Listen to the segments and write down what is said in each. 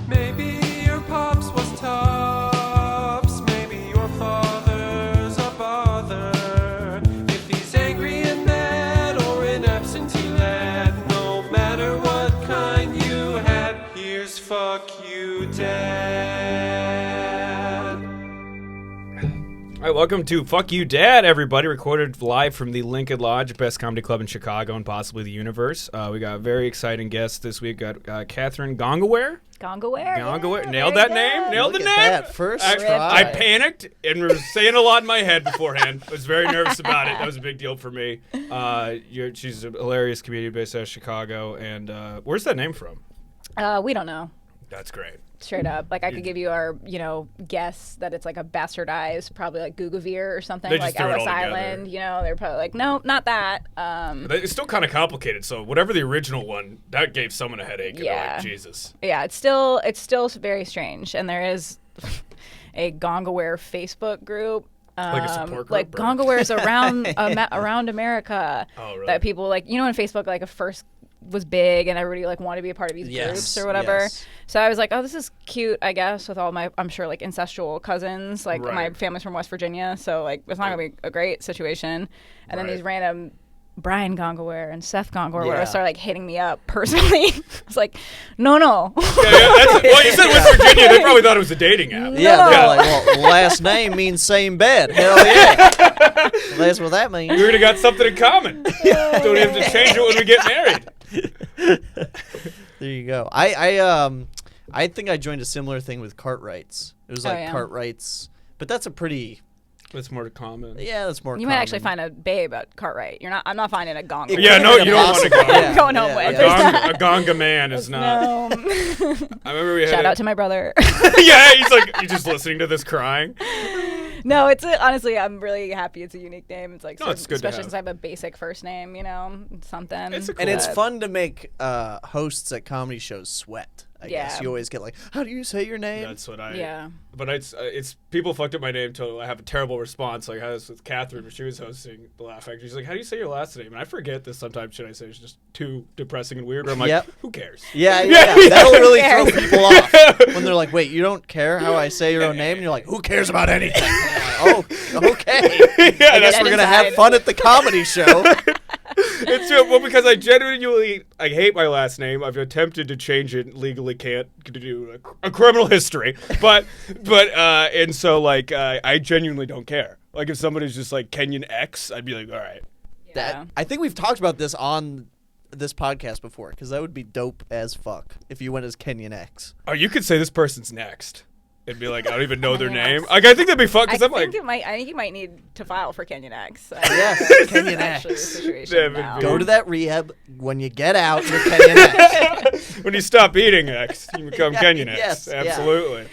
Maybe your pops was tops. Maybe your father's a bother. If he's angry and mad or in absentee lad, no matter what kind you had, here's fuck you, Dad. All right, welcome to Fuck You Dad, everybody. Recorded live from the Lincoln Lodge, best comedy club in Chicago and possibly the universe. We got a very exciting guest this week. Got Kathryn Gongaware. Gongaware. Nailed that name. Nailed the name. That first try. I panicked and was saying a lot in my head beforehand. I was very nervous about it. That was a big deal for me. She's a hilarious comedian based out of Chicago. And where's that name from? We don't know. That's great. Straight up. Like, I could give you our, guess that it's like a bastardized, probably like Gugavere or something, They just like threw it Ellis all Island. They're probably like, no, not that. But it's still kind of complicated. So whatever the original one, that gave someone a headache. And they're like, Jesus. Yeah, it's still very strange. And there is a Gongaware Facebook group. Like a support group? Like Gongawares around America. Oh, really? That people like, when Facebook like first was big and everybody like wanted to be a part of these groups or whatever. Yes. So I was like, oh, this is cute, I guess, with all my, I'm sure, like incestual cousins. Like Right. my family's from West Virginia, so like it's not gonna be a great situation. And then these random Brian Gongaware and Seth Gongaware started like hitting me up personally. I was like, no. Well, you said West Virginia. They probably thought it was a dating app. Yeah, they're like, well, last name means same bed. Hell yeah. Well, that's what that means. We would have got something in common. Don't have to change it when we get married. There you go. I think I joined a similar thing with Cartwrights. It was like Cartwrights, but that's a pretty. That's more common. Yeah, that's more. You might actually find a babe at Cartwright. I'm not finding a Gongaware. Yeah, no, you don't want to go. I'm going home with. A Gonga man is not. No. I remember we had Shout out to my brother. Yeah, he's like, you're just listening to this crying. No, honestly, I'm really happy it's a unique name. It's like, it's good to especially have. since I have a basic first name, something. And it's fun to make hosts at comedy shows sweat. I guess you always get like, how do you say your name? That's what I. Yeah. But it's people fucked up my name till I have a terrible response. Like I was with Kathryn when she was hosting the Laugh Factory. She's like, how do you say your last name? And I forget this sometimes. Should I say it's just too depressing and weird? Or I'm like, who cares? Yeah. That'll really throw people off when they're like, wait, you don't care how I say your own name? And you're like, who cares about anything? Oh, okay. I guess we're gonna have fun at the comedy show. It's well because I genuinely hate my last name. I've attempted to change it, legally can't do a criminal history, but and so like I genuinely don't care. Like if somebody's just like Kenyon X, I'd be like, all right. Yeah. I think we've talked about this on this podcast before because that would be dope as fuck if you went as Kenyon X. Oh, you could say this person's next. It'd be like I don't even know their name. Like I think that'd be fun because I'm like, I think you might need to file for Kenyon X. Yes, Kenyon X. The situation now. Go to that rehab. When you get out, you're Kenyon X. when you stop eating X, you become Kenyon X. Yes, absolutely.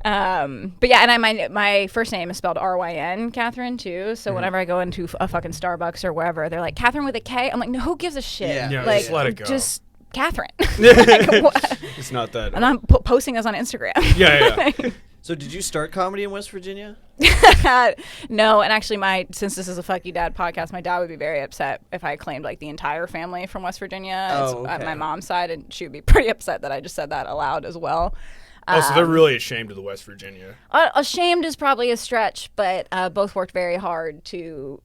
But yeah, and my first name is spelled Ryn, Kathryn too. So whenever I go into a fucking Starbucks or wherever, they're like Kathryn with a K. I'm like, no, who gives a shit? Yeah, like, just let it go. Just Kathryn. Like, what? It's not that. And I'm posting this on Instagram. Yeah. So did you start comedy in West Virginia? No, and actually since this is a Fuck You Dad podcast, my dad would be very upset if I claimed like the entire family from West Virginia. Oh, It's at okay. my mom's side, and she would be pretty upset that I just said that aloud as well. Oh, so they're really ashamed of the West Virginia. Ashamed is probably a stretch, but both worked very hard to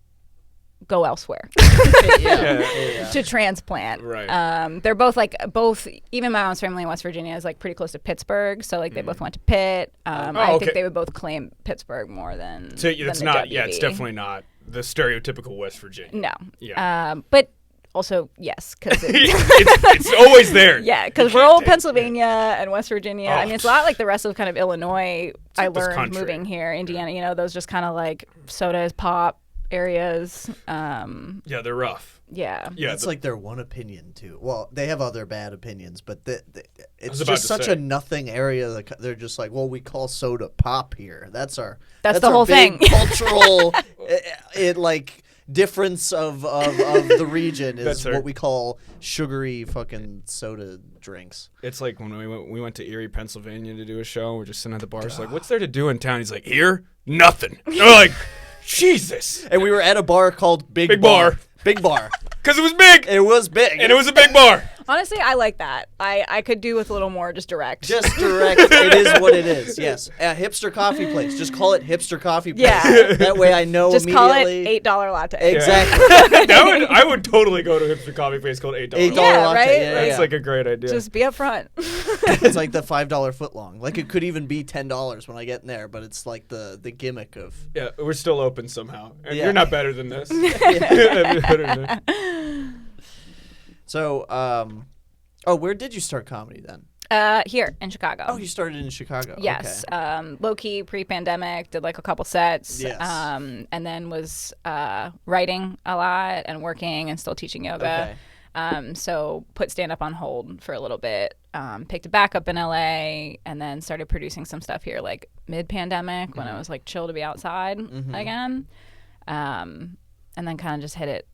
go elsewhere. To transplant. Right. They're both even my mom's family in West Virginia is like pretty close to Pittsburgh, so like they both went to Pitt. I think they would both claim Pittsburgh more than So it's than not. the Yeah, it's WV. definitely not the stereotypical West Virginia. No. Yeah. But also yes, because it's always there. yeah, because we're old Pennsylvania and West Virginia. Oh. I mean, it's a lot like the rest of kind of Illinois. I like this learned country. moving here, Indiana. Those just kind of like soda is pop areas. Yeah, they're rough. Yeah. Yeah, It's like their one opinion too. Well, they have other bad opinions, but it's about just to such say. a nothing area. That they're just like, well, we call soda pop here. That's the our whole big thing. cultural difference of the region is That's our- what we call sugary fucking soda drinks. It's like when we went to Erie, Pennsylvania to do a show. We're just sitting at the bar. It's like, what's there to do in town? He's like, here, nothing. And we're like, Jesus. And we were at a bar called Big Big Bar. Big bar. Because it was big. It was big. And it was a big bar. Honestly, I like that. I could do with a little more just direct. Just direct. It is what it is. Yes. A hipster coffee place. Just call it hipster coffee place. Yeah. That way I know just immediately. call it $8 latte. Exactly. I would totally go to a hipster coffee place called $8. $8 Yeah, latte. right? Yeah, That's yeah. like a great idea. Just be up front. It's like the $5 footlong. Like it could even be $10 when I get in there, but it's like the gimmick of. Yeah, we're still open somehow. And Yeah. you're not better than this. So, where did you start comedy then? Here in Chicago. Oh, you started in Chicago. Yes. Okay. Low key, pre-pandemic, did like a couple sets. Yes. And then was writing a lot and working and still teaching yoga. Okay. So put stand up on hold for a little bit. Picked it back up in LA and then started producing some stuff here like mid-pandemic when it was like chill to be outside again. And then kind of just hit it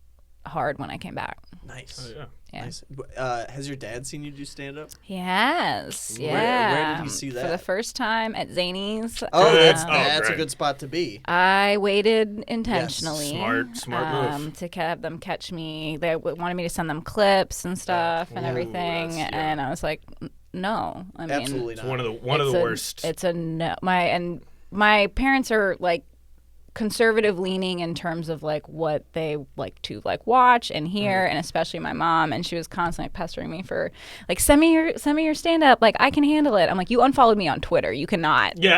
hard when I came back. Nice. Oh, yeah. Yeah. Nice. Has your dad seen you do stand up? Yes. Where- Yeah. where did he see For that? the first time at Zany's. Oh, that's Oh, a great. good spot to be. I waited intentionally. Smart move. To have them catch me. They wanted me to send them clips and stuff and Ooh, everything, that's- yeah. and I was like, no. I mean, Absolutely It's not. one of it's the a- worst. It's a no. My parents are like conservative leaning in terms of like what they like to like watch and hear, and especially my mom, and she was constantly pestering me for like send me your stand up, like I can handle it. I'm like, you unfollowed me on Twitter, you cannot. Yeah.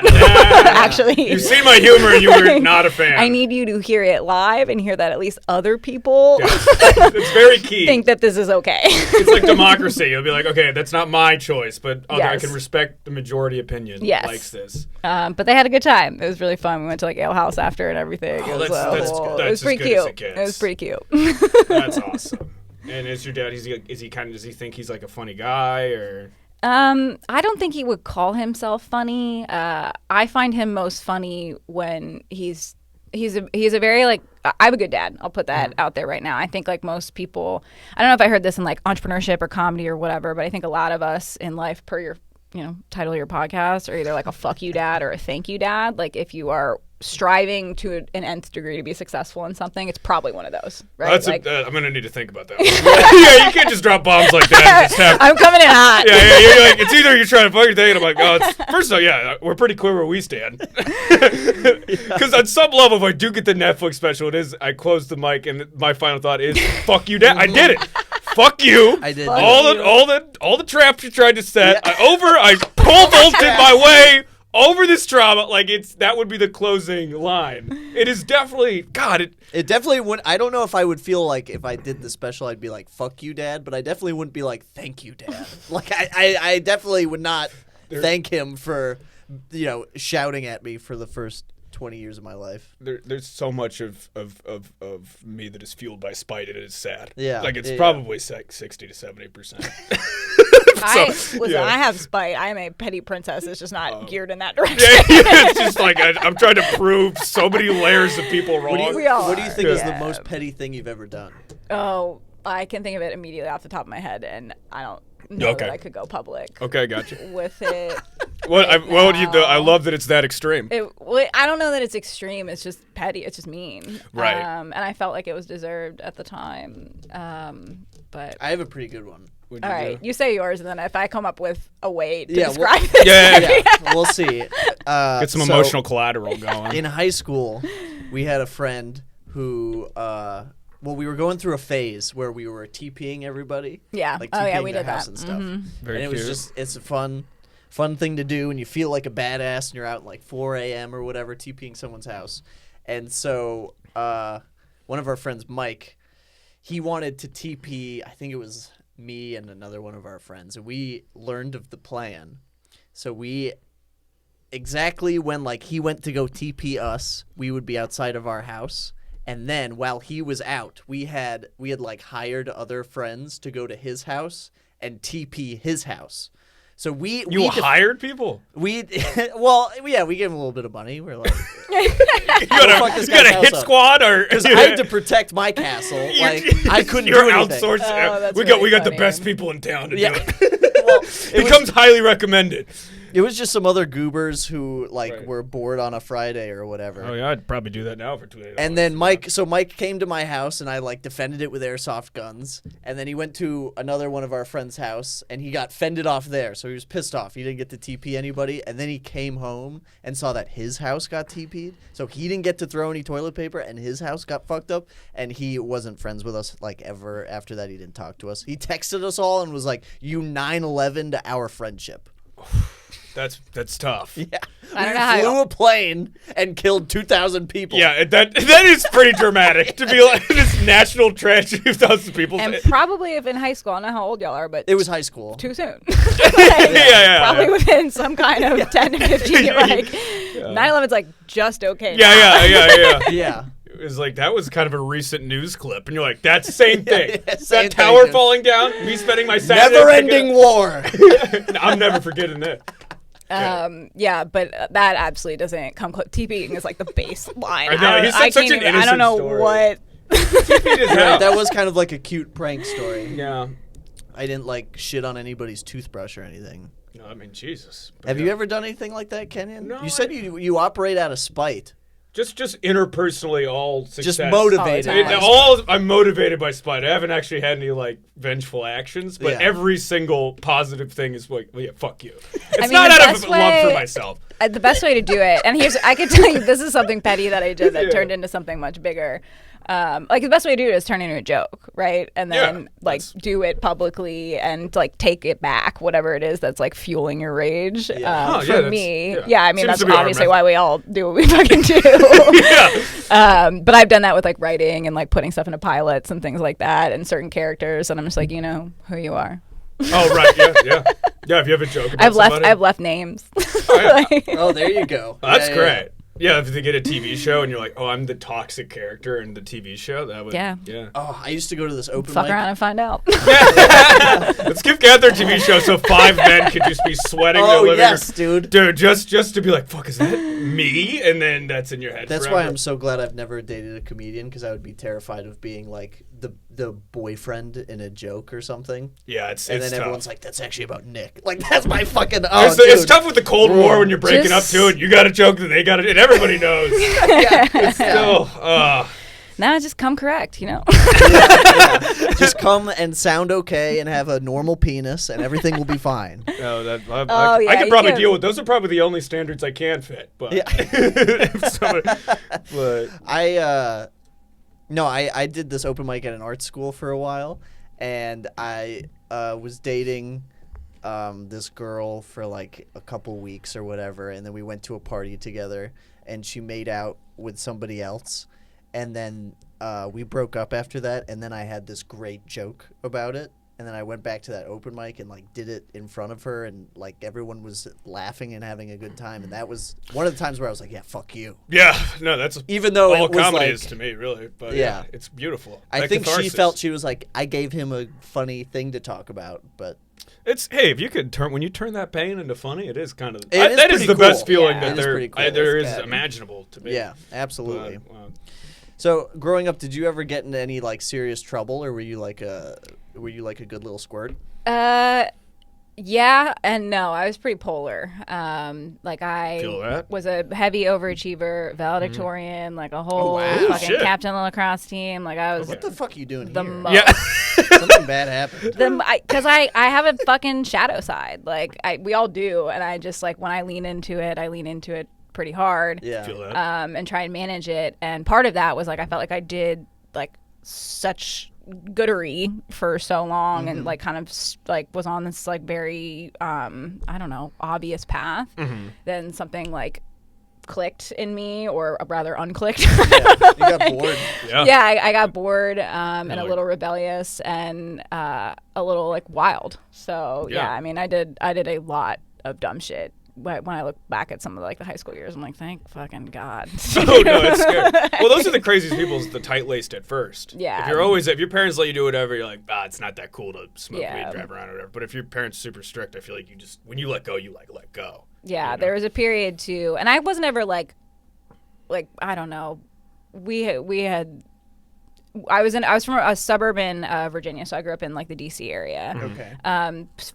Actually, You've seen my humor and you were not a fan. I need you to hear it live and hear that at least other people It's very key. think that this is okay. It's like democracy. You'll be like, okay, that's not my choice, but I Yes. can respect the majority opinion. Yes. Likes this. But they had a good time. It was really fun. We went to like Ale House after and everything. Oh, it was, that's it was as pretty good as cute. it gets. It was pretty cute. That's awesome. And is your dad? Does he think he's like a funny guy or? I don't think he would call himself funny. I find him most funny when he's a very like I have a good dad. I'll put that out there right now. I think like most people, I don't know if I heard this in like entrepreneurship or comedy or whatever, but I think a lot of us in life, per your title of your podcast, are either like a fuck you dad or a thank you dad. Like if you are striving to an nth degree to be successful in something, it's probably one of those, right? I'm gonna need to think about that. Yeah, you can't just drop bombs like that. And just have, I'm coming in hot. yeah, you're like, it's either you're trying to fuck your thing, and I'm like, oh, first of all, yeah, we're pretty clear where we stand. Because on some level, if I do get the Netflix special, it is, I close the mic, and my final thought is, fuck you, Dad. I did it. Fuck you. I did. All the traps you tried to set. I pole vaulted my way over this trauma. Like that would be the closing line. It is definitely God. It definitely would. I don't know if I would feel like if I did the special, I'd be like, fuck you, Dad. But I definitely wouldn't be like, thank you, Dad. Like, I definitely would not thank him for, shouting at me for the first 20 years of my life. There's so much of me that is fueled by spite, and it is sad. Yeah. Like it's Yeah. probably 60 to 70%. I have spite. I am a petty princess. It's just not geared in that direction. It's just like I'm trying to prove so many layers of people wrong. We all What do you are. think is Yeah. the most petty thing you've ever done? Oh, I can think of it immediately off the top of my head, and I don't know Okay. that I could go public Okay, gotcha. with it. I love that it's that extreme. I don't know that it's extreme. It's just petty. It's just mean. Right. And I felt like it was deserved at the time. But I have a pretty good one. What'd all you right, do? you say yours, and then if I come up with a way to Yeah, describe it, Yeah. We'll see. Get some emotional collateral going. In high school, we had a friend who, we were going through a phase where we were TPing everybody. Yeah. Like Oh, yeah, TPing we their did house that. and stuff. Very and it was cute. it's a fun thing to do, and you feel like a badass, and you're out at like 4 a.m. or whatever TPing someone's house. And so one of our friends, Mike, he wanted to TP, I think it was me and another one of our friends, and we learned of the plan. So exactly when like he went to go TP us, we would be outside of our house. And then while he was out, we had like hired other friends to go to his house and TP his house. So we hired people? we gave him a little bit of money. We're like, You fuck got this a guy's house hit up. squad or because I had to protect my castle. Like I couldn't You're do anything. outsourced. Oh, that's we really got the funny. best people in town to Yeah. do it. Well, it Becomes highly recommended. It was just some other goobers who Right. were bored on a Friday or whatever. Oh yeah, I'd probably do that now for $2. And then Mike came to my house and I defended it with airsoft guns. And then he went to another one of our friends' house and he got fended off there. So he was pissed off. He didn't get to TP anybody. And then he came home and saw that his house got TP'd. So he didn't get to throw any toilet paper and his house got fucked up. And he wasn't friends with us ever. After that, he didn't talk to us. He texted us all and was like, "You 9/11 to our friendship." That's tough. Yeah. I don't We know how- flew a plane and killed 2,000 people. Yeah, that is pretty dramatic to be like this national tragedy of thousands of people. And probably if in high school, I don't know how old y'all are, but It was high school. too soon. yeah. Probably within some kind of 10 to 15 year, 9/11's just okay. Yeah. Yeah. It was like that was kind of a recent news clip, and you're like, "That's the same thing. yeah, same that tower thing. falling down, me spending my Saturday Never-ending war. I'm never forgetting that. Yeah, but that absolutely doesn't come close. TPing is the baseline. I know, he said such an I don't know innocent story. what. Yeah, that was kind of like a cute prank story. Yeah. I didn't shit on anybody's toothbrush or anything. No, I mean Jesus. Have you ever done anything like that, Kenyon? No, You said you operate out of spite. Just interpersonally, all success. Just motivated. All the time. I'm motivated by spite. I haven't actually had any vengeful actions, but Yeah. every single positive thing is well, yeah, fuck you. It's mean, not the out of best love for way- myself. The best way to do it, and I could tell you, this is something petty that I did that Yeah. turned into something much bigger. The best way to do it is turn it into a joke, right? And then do it publicly and take it back, whatever it is that's Oh, fueling your rage. yeah, that's- Me, yeah. I mean Seems that's to be our obviously method. why we all do what we fucking do. But I've done that with writing and putting stuff into pilots and things like that, and certain characters, and I'm just you know who you are. Oh right, yeah. If you have a joke about somebody. I've left names. Oh, there you go. That's Yeah, great. Yeah, if they get a TV show and you're like, oh, I'm the toxic character in the TV show, that would Yeah. Oh, I used to go to this open Fuck mic. around and find out. Let's give Kathryn a TV show so 5 men could just be sweating their Oh, living yes, dude. Dude, just to be like, fuck, is that me? And then that's in your head. That's forever. why I'm so glad I've never dated a comedian, because I would be terrified of being the boyfriend in a joke or something. Yeah, it's And it's then tough. everyone's like, "That's actually about Nick." That's my fucking. It's tough with the Cold War when you're breaking Just- up to it. You got a joke that they got it, and everybody knows. It's still, Now just come correct, you know. Just come and sound okay and have a normal penis, and everything will be fine. no, that I yeah, could you probably can- deal with. Those are probably the only standards I can fit. But, Yeah. but I did this open mic at an art school for a while, and I was dating this girl for a couple weeks or whatever, and then we went to a party together, and she made out with somebody else, and then we broke up after that, and then I had this great joke about it. And then I went back to that open mic and did it in front of her, and everyone was laughing and having a good time. And that was one of the times where I was like, "Yeah, fuck you." yeah, no, that's Even though all it was comedy is to me, really. But Yeah. it's beautiful. I That think she catharsis. felt she was like, I gave him a funny thing to talk about, but It's if you could when you turn that pain into funny, it is kind of It is that is pretty the best cool. feeling Yeah. that It is pretty cool. there is Yeah. imaginable to me. yeah, absolutely. But, So growing up, did you ever get into any serious trouble, or were you a good little squirt? Yeah and no. I was pretty polar. I Feel that? was a heavy overachiever, valedictorian, a whole wow. fucking Shit. captain of the lacrosse team. I was What the fuck are you doing the here? most. yeah. Something bad happened. Because I have a fucking shadow side. We all do, and I just when I lean into it pretty hard. Yeah. Feel that. And try and manage it. And part of that was I felt like I did such goodery for so long, and kind of was on this very I don't know, obvious path. Then something clicked in me, or rather unclicked. You got bored. Yeah. Yeah, I got bored and a like- little rebellious and a little little So Yeah. I mean, I did a lot of dumb shit. When I look back at some of the high school years, I'm like, thank fucking God. Oh no, it's scary. Well, those are the craziest people. Is the tight-laced at first. Yeah. If your parents let you do whatever, you're like, it's not that cool to smoke Yeah. weed, drive around, or whatever. But if your parents are super strict, I feel like you just when you let go, you let go. Yeah, there was a period too, and I wasn't ever I don't know. We had. I was from a suburb in Virginia, so I grew up in the DC area. Okay.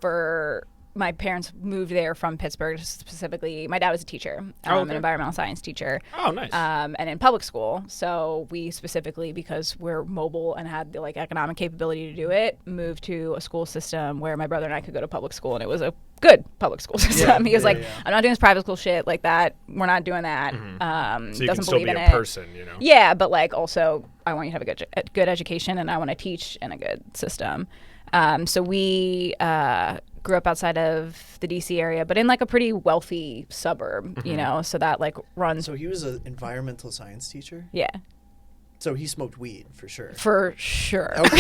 For my parents moved there from Pittsburgh specifically. My dad was a teacher, an environmental science teacher. Oh, nice. And in public school. So we specifically, because we're mobile and had the like economic capability to do it, moved to a school system where my brother and I could go to public school, and it was a good public school system. He was like, I'm not doing this private school shit like that. We're not doing that. So you doesn't can still believe be in a it. person, you know? Yeah, but like also I want you to have a good education, and I want to teach in a good system. So we grew up outside of the DC area, but in like a pretty wealthy suburb, you know, so that like runs. So he was an environmental science teacher? Yeah. So he smoked weed, for sure. For sure. Okay.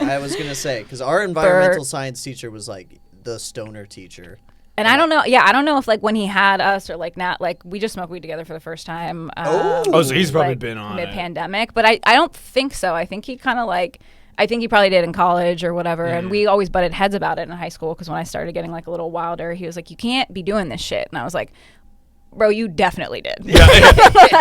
I was going to say, because our environmental science teacher was like the stoner teacher. And I don't know. Yeah, I don't know if like when he had us or like not, like we just smoked weed together for the first time. Oh, so he's probably like, been on it. mid-pandemic, but I don't think so. I think he kind of like, I think he probably did in college or whatever. And we always butted heads about it in high school, because when I started getting like a little wilder, he was like, you can't be doing this shit. And I was like, bro, you definitely did. Yeah.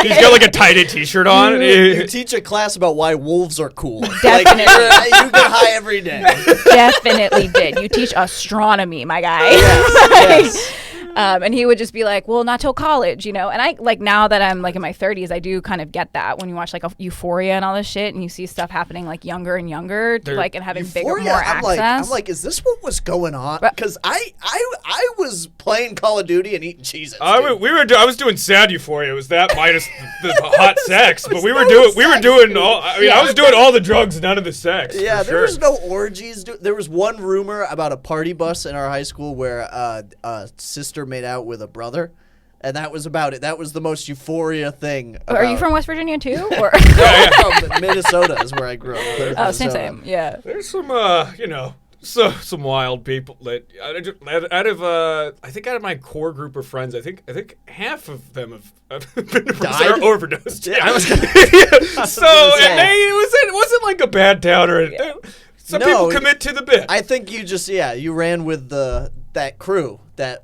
He's got like a tighted t-shirt on. You teach a class about why wolves are cool. Definitely. Like, you get high every day. Definitely did. You teach astronomy, my guy. Yes. And he would just be like, well, not till college, you know? And I, like, now that I'm, like, in my 30s, I do kind of get that when you watch, like, Euphoria and all this shit, and you see stuff happening, like, younger and younger, like, and having Euphoria, more access. I'm like, is this what was going on? Because I was playing Call of Duty and eating Cheez-Its. I was doing sad Euphoria. It was that minus the hot sex, but we were doing all. I mean, I was doing all the drugs, none of the sex. Yeah, for there sure. was no orgies. There was one rumor about a party bus in our high school where a sister made out with a brother, and that was about it. That was the most Euphoria thing. Are you from West Virginia too? Or? From Minnesota is where I grew up. Oh, same. Yeah. There's some, some wild people that out of my core group of friends, I think half of them have been Died? overdosed. Yeah, I was So say. it wasn't like a bad town or anything. Some people commit to the bit. I think you just you ran with that crew that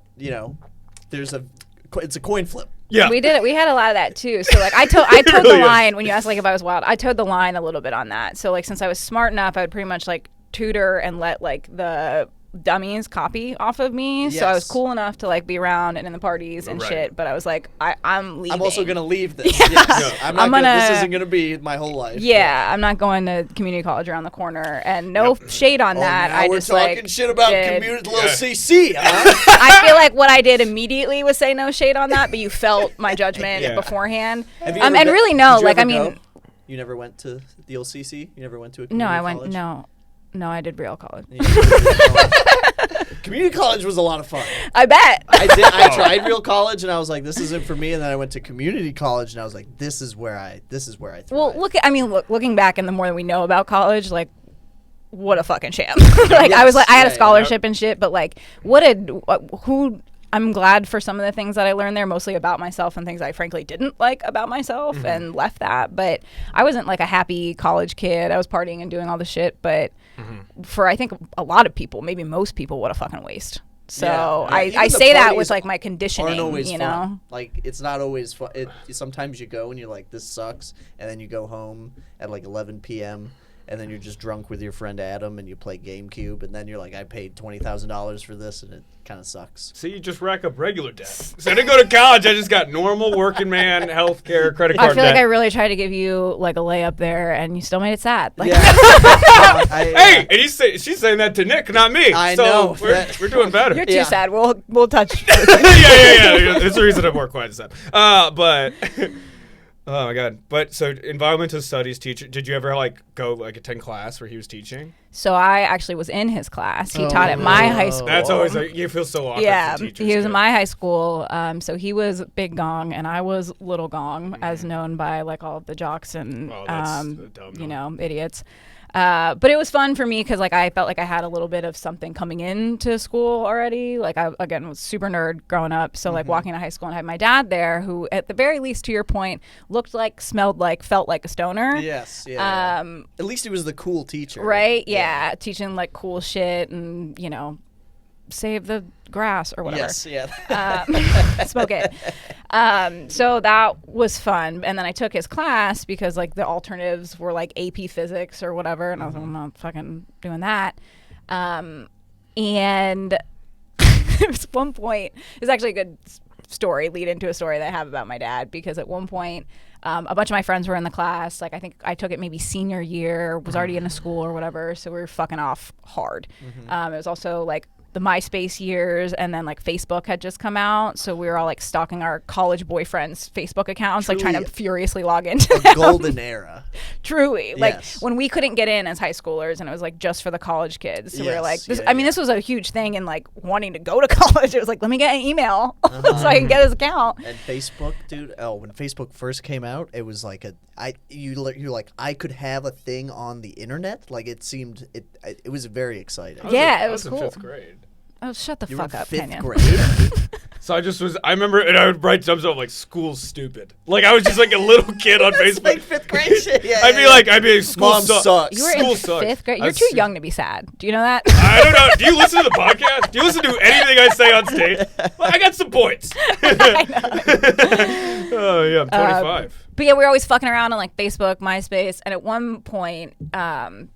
it's a coin flip. Yeah, We did it. We had a lot of that too. So like I told really the is. line when you asked like if I was wild. I towed the line a little bit on that. So like since I was smart enough, I would pretty much like tutor and let like the dummies copy off of me. So I was Yes. cool enough to like be around and in the parties and Right. shit. But I was like, I'm leaving. I'm also gonna leave this. Yes. I'm not gonna, this isn't gonna be my whole life. Yeah, I'm not going to community college around the corner. And no shade on that. Now I we're just talking like shit about did- community little CC, huh? I feel like what I did immediately was say no shade on that, but you felt my judgment Yeah. beforehand. Have you And ever been- really no, did you like ever I mean, go? You never went to the old CC? You never went to a no, community I went college? no, I did real college. Community college was a lot of fun. I bet. I tried real college and I was like, this isn't for me. And then I went to community college and I was like, this is where I thrive. Well, looking back, and the more that we know about college, like, what a fucking sham. Like, I was like, I had a scholarship and shit, but like, I'm glad for some of the things that I learned there, mostly about myself and things I frankly didn't like about myself and left that. But I wasn't like a happy college kid. I was partying and doing all the shit. But for I think a lot of people, maybe most people, what a fucking waste. So Yeah. Even I the say that parties with like my conditioning, aren't always you fun. know? Like, it's not always fun. Sometimes you go and you're like, this sucks. And then you go home at like 11 p.m. and then you're just drunk with your friend Adam and you play GameCube. And then you're like, I paid $20,000 for this and it kind of sucks. So you just rack up regular debt. So I didn't go to college. I just got normal working man, healthcare, credit card I feel debt. like I really tried to give you like a layup there, and you still made it sad. Like, Yeah. Hey, and she's saying that to Nick, not me. I so know. We're doing better. you're too Yeah. sad. We'll touch. yeah. It's the reason I'm more quiet as that. But oh my god. But so environmental studies teacher. Did you ever like go like attend class where he was teaching? So I actually was in his class. He taught at my high school. That's always like you feel so awkward. Yeah, for teachers, he was yeah. in my high school. So he was Big Gong, and I was Little Gong, as known by like all of the jocks and Oh, that's dumb. idiots. But it was fun for me because like I felt like I had a little bit of something coming into school already. Like I again was super nerd growing up, so like walking to high school and had my dad there, who at the very least, to your point, looked like, smelled like, felt like a stoner. Yes. Yeah. At least he was the cool teacher. Right? Yeah, teaching like cool shit and save the grass or whatever. Yes. Yeah. Smoke it. So that was fun. And then I took his class because like the alternatives were like AP physics or whatever. And I was like, I'm not fucking doing that. And there was one point. It's actually a good story, lead into a story that I have about my dad, because at one point, a bunch of my friends were in the class. Like, I think I took it maybe senior year, was already in a school or whatever, so we were fucking off hard. It was also like the MySpace years, and then like Facebook had just come out, so we were all like stalking our college boyfriends' Facebook accounts, like trying to furiously log into them. Golden era. Truly, like Yes. when we couldn't get in as high schoolers, and it was like just for the college kids. So we were Yes, like, this, yeah, I mean, this was a huge thing in like wanting to go to college. It was like, let me get an email so I can get his account. And Facebook, dude. Oh, when Facebook first came out, it was like you're like, I could have a thing on the internet. Like, it seemed it was very exciting. Yeah, it was in cool. 5th grade. Oh, shut the You were fuck in up, 5th Kenyon. grade. So I remember, and I would write thumbs up like, school's stupid. Like, I was just like a little kid on Facebook. like 5th grade shit. Yeah, I'd be like, school Mom sucks. You were School in sucks. 5th grade. I You're was too su- young to be sad. Do you know that? I don't know. Do you listen to the podcast? Do you listen to anything I say on stage? Well, I got some points. Oh, yeah, I'm 25. But yeah, we were always fucking around on like Facebook, MySpace, and at one point,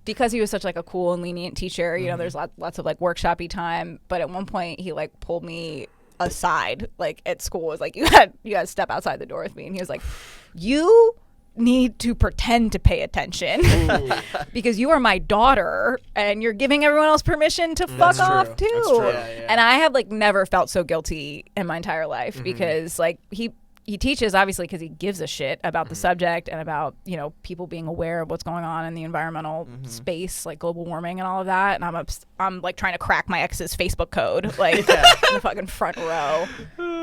because he was such like a cool and lenient teacher, you know, there's lots of like workshopy time. But at one point, he like pulled me aside, like at school, was like, you got to step outside the door with me, and he was like, you need to pretend to pay attention because you are my daughter and you're giving everyone else permission to fuck That's off true. too. That's true. Yeah. And I have like never felt so guilty in my entire life because like he teaches obviously because he gives a shit about the subject and about, you know, people being aware of what's going on in the environmental space, like global warming and all of that. And I'm like trying to crack my ex's Facebook code, like in the fucking front row,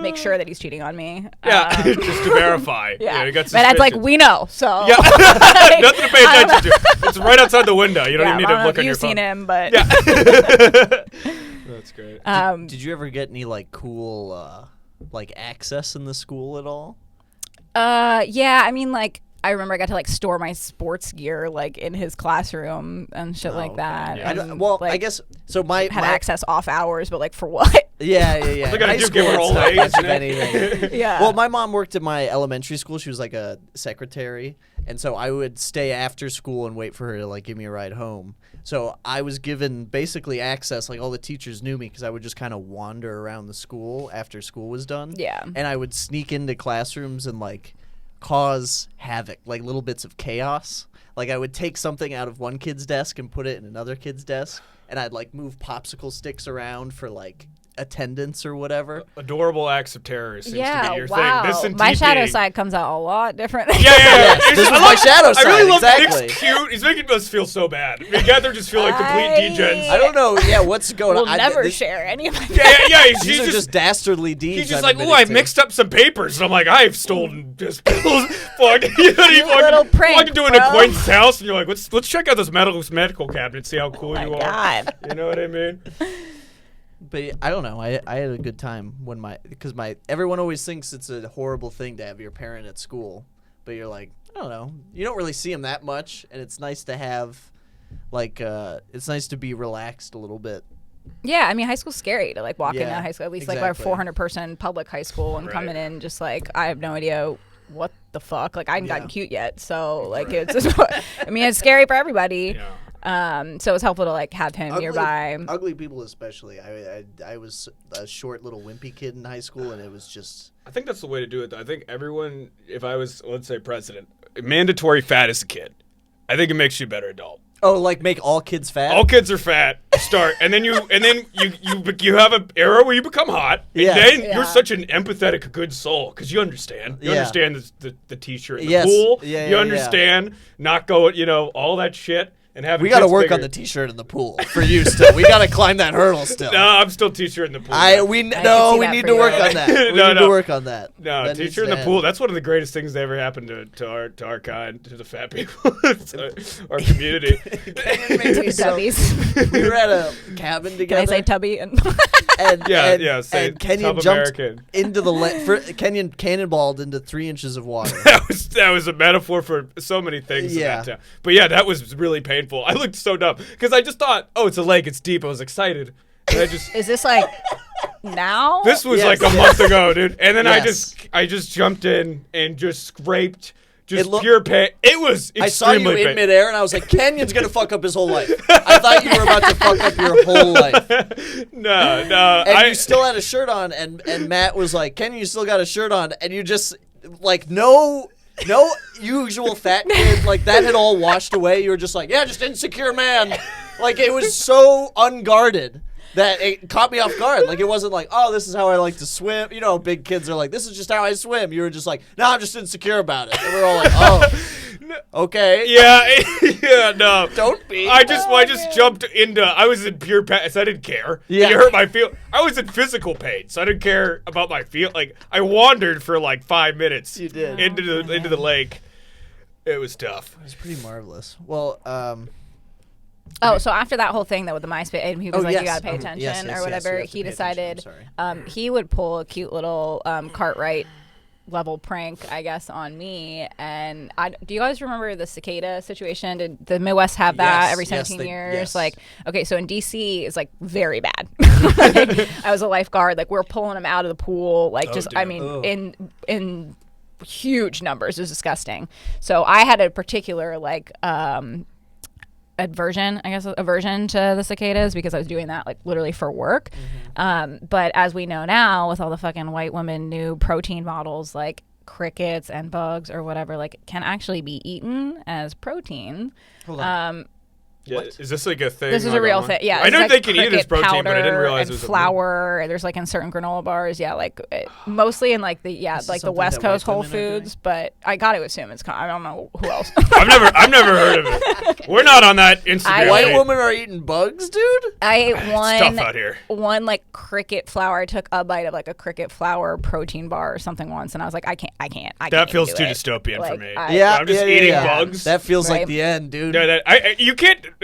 make sure that he's cheating on me. Yeah, just to verify. Yeah. You got But that's like, suspicions. we know. So Yeah, nothing to pay attention to. It's right outside the window. You don't yeah, even need I don't to know look if on your you've phone. seen him, but That's great. Did you ever get any like cool like access in the school at all? yeah, I mean, like, I remember I got to like store my sports gear like in his classroom and shit like okay. that. Yeah. And, Well, like, I guess so. My had access off hours, but like for what? Yeah. They're gonna High do give her school, all it's not age, much of man. anything. Yeah. Well, my mom worked at my elementary school. She was like a secretary, and so I would stay after school and wait for her to like give me a ride home. So I was given basically access. Like all the teachers knew me because I would just kind of wander around the school after school was done. Yeah. And I would sneak into classrooms and like cause havoc, like little bits of chaos. Like I would take something out of one kid's desk and put it in another kid's desk, and I'd like move popsicle sticks around for like attendance or whatever. Adorable acts of terror seems to Yeah, be your wow. thing. This and My shadow TPing. side comes out a lot different. Yeah. Yes, this I was my shadow I really side, love exactly. Nick's cute. He's making us feel so bad. We gather just feel like complete degens. I don't know. Yeah, what's going We'll on? never share any of my Yeah. He's These are just just dastardly deeds. He's just I've like, admitted oh, I to." mixed up some papers. And I'm like, I've stolen just pills. Fuck. You know, you little prank, walk into an bro. acquaintance's house, and you're like, let's check out this medical cabinet, see how cool my you are. God. You know what I mean? But I don't know. I had a good time when everyone always thinks it's a horrible thing to have your parent at school, but you're like, I don't know. You don't really see them that much, and it's nice to have, like, it's nice to be relaxed a little bit. Yeah, I mean, high school's scary to like walk into Yeah, high school. At least like our exactly. 400-person public high school and Right. coming in just like I have no idea what the fuck. Like I hadn't gotten Yeah. cute yet, so like it's just. I mean, it's scary for everybody. Yeah. So it's helpful to like have him nearby. Ugly people especially. I was a short little wimpy kid in high school, and it was just I think that's the way to do it. I think everyone, if I was, let's say, president, mandatory fat as a kid. I think it makes you a better adult. like make all kids fat. All kids are fat. Start, and then you have an era where you become hot. And Yeah. then Yeah. you're such an empathetic, good soul because you understand. You Yeah. understand the t-shirt in the Yes. pool. Yeah, you yeah, understand not going, all that shit and having. We got to kids work bigger. on the t-shirt in the pool for you still. We got to climb that hurdle still. No, I'm still t-shirt in the pool. We can see need that to for work you. on that. We No, need no. to work on that. No, That needs teacher in to the pool. end. That's one of the greatest things that ever happened to our kind, to the fat people, to our community. Two tubbies. We were at a cabin Can together. I say tubby? And Say and Kenyon Tub jumped American. into Kenyon cannonballed into 3 inches of water. That was a metaphor for so many things. Yeah. In that town. But yeah, that was really painful. I looked so dumb because I just thought, oh, it's a lake, it's deep. I was excited. And I just is this like now? this was Yes. like a month ago, dude. And then Yes. I just jumped in and just scraped just looked- pure pain. It was I saw you extremely in pain. midair, and I was like, Kenyon's gonna fuck up his whole life. I thought you were about to fuck up your whole life. No. And you still had a shirt on, and Matt was like, Kenyon, you still got a shirt on, and you just like no usual fat kid, like that had all washed away. You were just like, yeah, just insecure man. Like it was so unguarded that it caught me off guard. Like it wasn't like, oh, this is how I like to swim. You know, big kids are like, this is just how I swim. You were just like, no, I'm just insecure about it. And we're all like, oh, okay. Yeah, no. Don't be. I just jumped into. I was in pure pain, so I didn't care. Yeah. You hurt my feel. I was in physical pain, so I didn't care about my feel. Like I wandered for like 5 minutes. You did. into the lake. It was tough. It was pretty marvelous. Well, Oh, so after that whole thing, though, with the MySpace, and he was like, yes. you got to pay Mhm. attention Yes, or yes, whatever, you have to he pay attention. decided I'm sorry. he would pull a cute little Cartwright level prank, I guess, on me. And do you guys remember the cicada situation? Did the Midwest have that Yes, every yes, 17 they- years? yes. Like, okay, so in D.C. it's like very bad. Like, I was a lifeguard. Like, we're pulling him out of the pool. Like, just, I mean, Ugh. in huge numbers. It was disgusting. So I had a particular, like, aversion to the cicadas because I was doing that like literally for work. But as we know now, with all the fucking white women new protein bottles, like crickets and bugs or whatever, like can actually be eaten as protein. hold on. Yeah, is this like a thing? This is like a real online? thing. Yeah, I it's know like they can eat it as cricket protein, but I didn't powder realize and it was flour. There's like in certain granola bars. Yeah, like mostly in like the This is like the something West that white Coast Whole women are doing? Foods. But I got to assume it's. I don't know who else. I've never heard of it. We're not on that Instagram. White page. women are eating bugs, dude? I ate It's tough out here. one like cricket flour. I took a bite of like a cricket flour protein bar or something once, and I was like, I can't. That feels do too it. dystopian for Like, me. I'm just eating bugs. That feels like Right. the end, dude. No,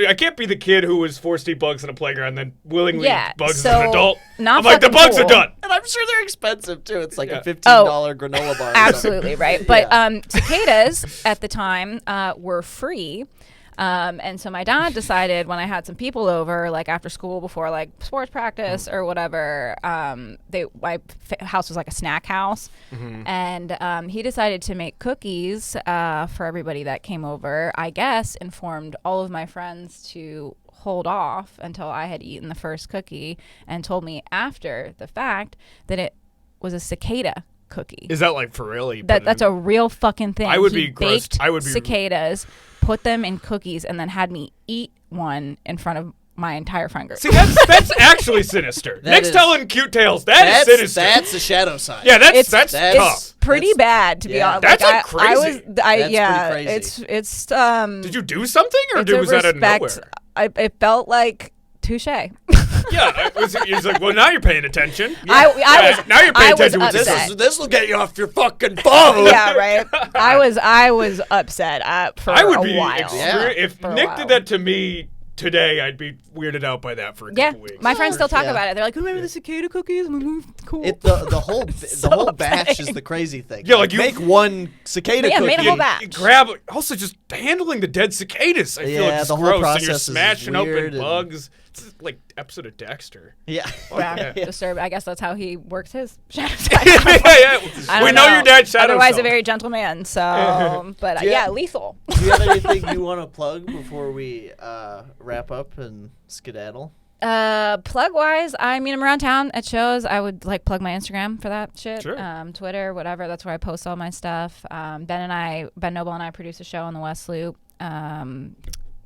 I can't be the kid who was forced to eat bugs in a playground and then willingly Yeah, eat bugs so as an adult. not I'm like, the fucking bugs are cool. done. And I'm sure they're expensive too. It's like Yeah. a $15 granola bar. or Absolutely something. right. But Yeah. cicadas at the time were free. And so my dad decided when I had some people over, like after school, before like sports practice or whatever, my house was like a snack house, and he decided to make cookies for everybody that came over. I guess informed all of my friends to hold off until I had eaten the first cookie, and told me after the fact that it was a cicada cookie. Is that like for real? That's a real fucking thing. I would He be grossed. baked I would be- cicadas, put them in cookies, and then had me eat one in front of my entire friend group. See, that's actually sinister. That Nick's is- telling cute tales. That's sinister. That's a shadow side. Yeah, that's It's tough. pretty bad to be yeah. honest. That's, like, I crazy. was, That's yeah, pretty crazy. it's Did you do something, or it's a was that out of respect. nowhere? It felt like touche. Yeah, it's like, well, now you're paying attention. I was now you're paying I was attention. With upset. This will get you off your fucking phone. Yeah, right. I was upset for I would a be while. Yeah. if For a Nick while. did that to me today, I'd be weirded out by that for a Yeah, couple weeks. my friends still talk Yeah. about it. They're like, "Remember the cicada cookies?" I'm like, cool. The whole So whole batch is upsetting. the crazy thing. Yeah, like you- make one cicada Yeah, cookie. made a whole You batch. grab. Also, just handling the dead cicadas. I feel Yeah, like it's the whole gross. And process you're is smashing weird open and- bugs. It's like episode of Dexter. Yeah. Yeah, Yeah. disturbed. I guess that's how he works his shadow side. yeah. I We don't know your dad's shadow Otherwise, self. a very gentle man. So, but Do you yeah, have- lethal. Do you have anything you want to plug before we wrap up and skedaddle? Plug wise, I mean, I'm around town at shows. I would like plug my Instagram for that shit. Sure. Twitter, whatever. That's where I post all my stuff. Ben Noble and I produce a show on the West Loop.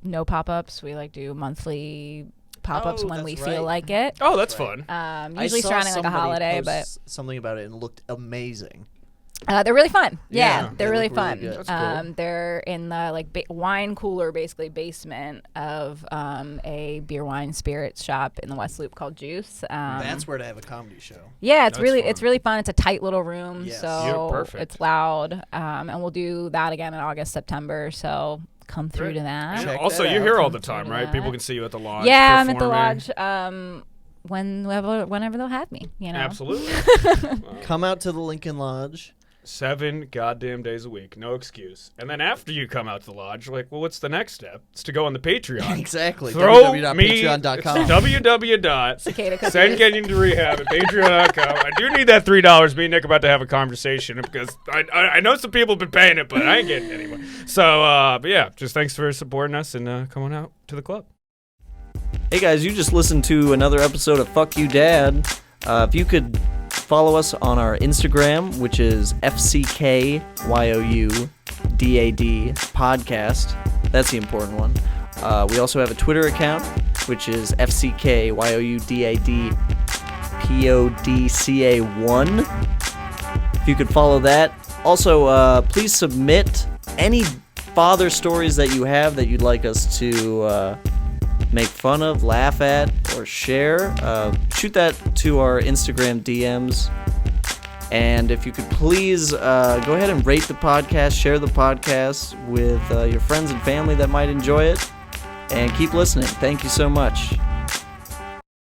No pop-ups. We like do monthly pop-ups Oh, when we that's feel right. like it. Oh, that's Right. fun. I Usually saw surrounding like a somebody holiday, post something about it and it looked amazing. They're really fun. Yeah, Yeah, they're they really look really fun. good. That's cool. They're in the like wine cooler, basically basement of a beer, wine, spirits shop in the West Loop called Juice. That's where to have a comedy show. Yeah, it's That's really fun. it's really fun. It's a tight little room, Yes. so Yeah, perfect. it's loud. And we'll do that again in August, September. So come through to that. And Check also, that you're out. here all the Come time, through right? that. People can see you at the lodge. Yeah, I'm at the performing. lodge. Whenever they'll have me, you know. Absolutely. Come out to the Lincoln Lodge. 7 goddamn days a week, no excuse. And then after you come out to the lodge, you're like, well, what's the next step? It's to go on the Patreon. Exactly. Throw me www.patreon.com. www.sendgettingtorehab at patreon.com. I do need that $3. Me and Nick are about to have a conversation because I know some people have been paying it, but I ain't getting it anymore. So, but yeah, just thanks for supporting us and coming out to the club. Hey guys, you just listened to another episode of Fuck You Dad. If you could follow us on our Instagram, which is FCKYOUDAD podcast. That's the important one. We also have a Twitter account, which is FCKYOUDADPODCA1. If you could follow that. Also, please submit any father stories that you have that you'd like us to make fun of, laugh at, or share. Shoot that to our Instagram DMs. And if you could please go ahead and rate the podcast, share the podcast with your friends and family that might enjoy it, and keep listening. Thank you so much.